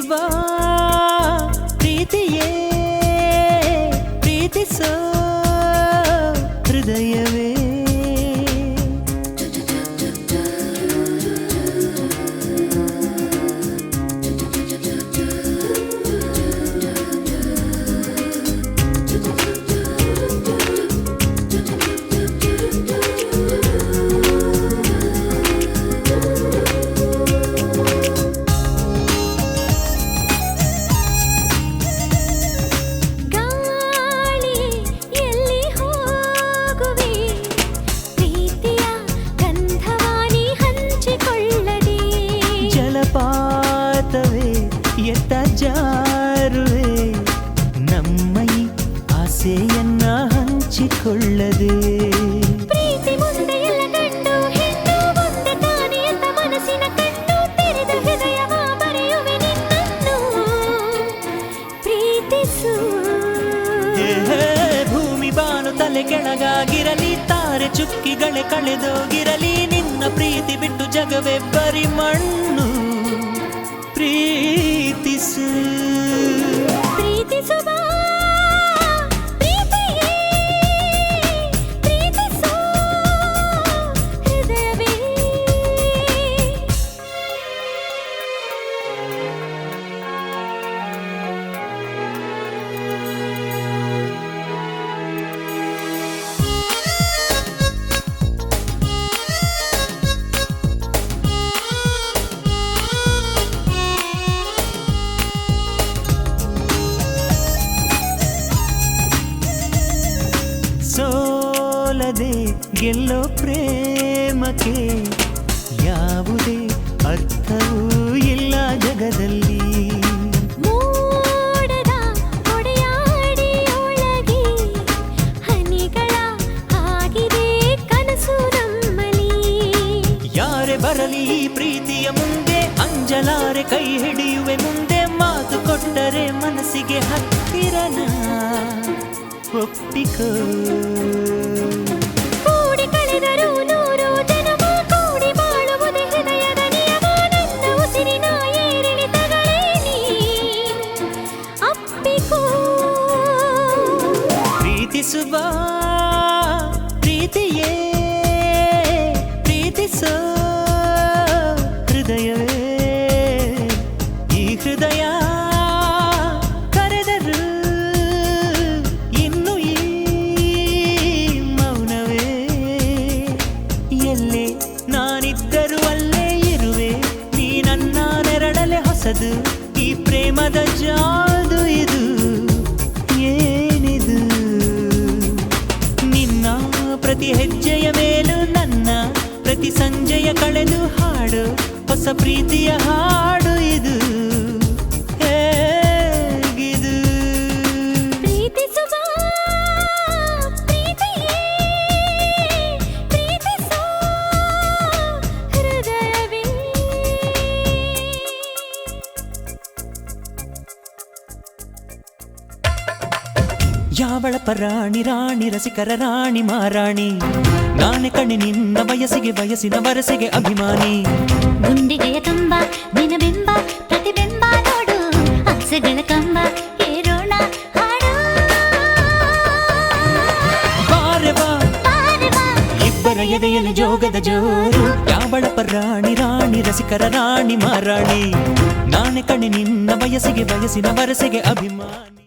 ಪ್ರೀತಿಸುವ ಪ್ರೀತಿಯೇ ಪ್ರೀತಿಸೋ ಹೃದಯವೇ ಪಾತವೇ ಎತ್ತ ಜಾರುವೆ ನಮ್ಮೈ ಆಸೆಯನ್ನ ಹಂಚಿಕೊಳ್ಳದೆ ಪ್ರೀತಿ ಮುಂದೆ ಎಲ್ಲ ಗಂಡು ಹೆಣ್ಣು ಮುಂದೆ ತಾನೇ ಅಂತ ಮನಸ್ಸಿನ ಕಣ್ಣು ತೆರೆದ ಹೃದಯವ ಬರೆಯುವೆ ನಿನ್ನನ್ನು ಪ್ರೀತಿಸು ಭೂಮಿ ಬಾನು ತಲೆ ಕೆಳಗಾಗಿರಲಿ ತಾರೆ ಚುಕ್ಕಿಗಳೇ ಕಳೆದೋಗಿರಲಿ ನಿನ್ನ ಪ್ರೀತಿ ಬಿಟ್ಟು ಜಗವೇ ಬರಿ ಮಣ್ಣು ಪ್ರೀತಿಸು ಪ್ರೀತಿಸುವ ಪ್ರೀತಿಯೇ ಪ್ರೀತಿಸೋ ಹೃದಯವೇ ಸೋಲದೆ ಗೆಲ್ಲೋ ಪ್ರೇಮಕ್ಕೆ ಯಾವುದೇ ಅರ್ಥವೂ ಇಲ್ಲ ಜಗದಲ್ಲಿ ಮೋಡದ ಹೊಡೆಯಾಡಿಯೊಳಗೆ ಹನಿಗಳ ಆಗಿದೆ ಕನಸು ನಮ್ಮಲಿ ಯಾರೇ ಬರಲಿ ಈ ಪ್ರೀತಿಯ ಮುಂದೆ ಅಂಜಲಾರೆ ಕೈ ಹಿಡಿಯುವೆ ಮುಂದೆ ಮಾತು ಕೊಟ್ಟರೆ ಮನಸ್ಸಿಗೆ ಹತ್ತಿರನ ಒಪ್ಪಿಕೋ ಕೂಡಿ ಕಳೆದರು ನೂರು ಜನ್ಮ ಕೂಡಿ ಬಾಳುವುದೇ ಹೃದಯದ ನಿಯಮ ನನ್ನ ಉಸಿರಿನ ಏರಿಳಿತಗಳೇ ನೀ ಅಪ್ಪಿಕೋ ಪ್ರೀತಿಸುವ ಪ್ರೀತಿಯೇ ಪ್ರೀತಿಸೋ ಹೃದಯವೇ ಈ ಹೃದಯ ಕರೆದರು ಇನ್ನು ಈ ಮೌನವೇ ಎಲ್ಲೇ ನಾನಿದ್ದರೂ ಅಲ್ಲೇ ಇರುವೆ ನೀ ನನ್ನ ನೆರಳಲೆ ಹೊಸದು ಈ ಪ್ರೇಮದ ಜಾದು ಇದು ಏನಿದು ನಿನ್ನ ಪ್ರತಿ ಹೆಜ್ಜೆಯ ಮೇಲೂ ನನ್ನ ಪ್ರತಿ ಸಂಜೆಯ ಕಳೆದು ಹಾಡು ಹೊಸ ಪ್ರೀತಿಯ ಹಾಡು ಇದು ಹೇಗಿದು ಪ್ರೀತಿಸುವ ಪ್ರೀತಿಯೇ ಪ್ರೀತಿಸೋ ಹೃದಯವೇ ಯಾವಳ ಪರಾಣಿ ರಾಣಿ ರಸಿಕರ ರಾಣಿ ಮಾರಾಣಿ ನಾನೇ ಕಣೆ ನಿನ್ನ ವಯಸ್ಸಿಗೆ ವಯಸ್ಸಿನ ವರಸೆಗೆ ಅಭಿಮಾನಿ ಗುಂಡಿಗೆಯ ಕಂಬ ದಿನಬಿಂಬ ಪ್ರತಿಬಿಂಬ ನೋಡು ಆಸೆಗಳ ಕಂಬ ಏರೋಣ ಹಾಡು ಬಾರೆ ಬಾ ಬಾರೆ ಬಾ ಇಬ್ಬರ ಎದೆಯಲ್ಲಿ ಜೋಗದ ಜೋರು ಯಾವಳ ಪರಾಣಿ ರಾಣಿ ರಸಿಕರ ರಾಣಿ ಮಾರಾಣಿ ನಾನೇ ಕಣೆ ನಿನ್ನ ವಯಸ್ಸಿಗೆ ವಯಸ್ಸಿನ ವರಸೆಗೆ ಅಭಿಮಾನಿ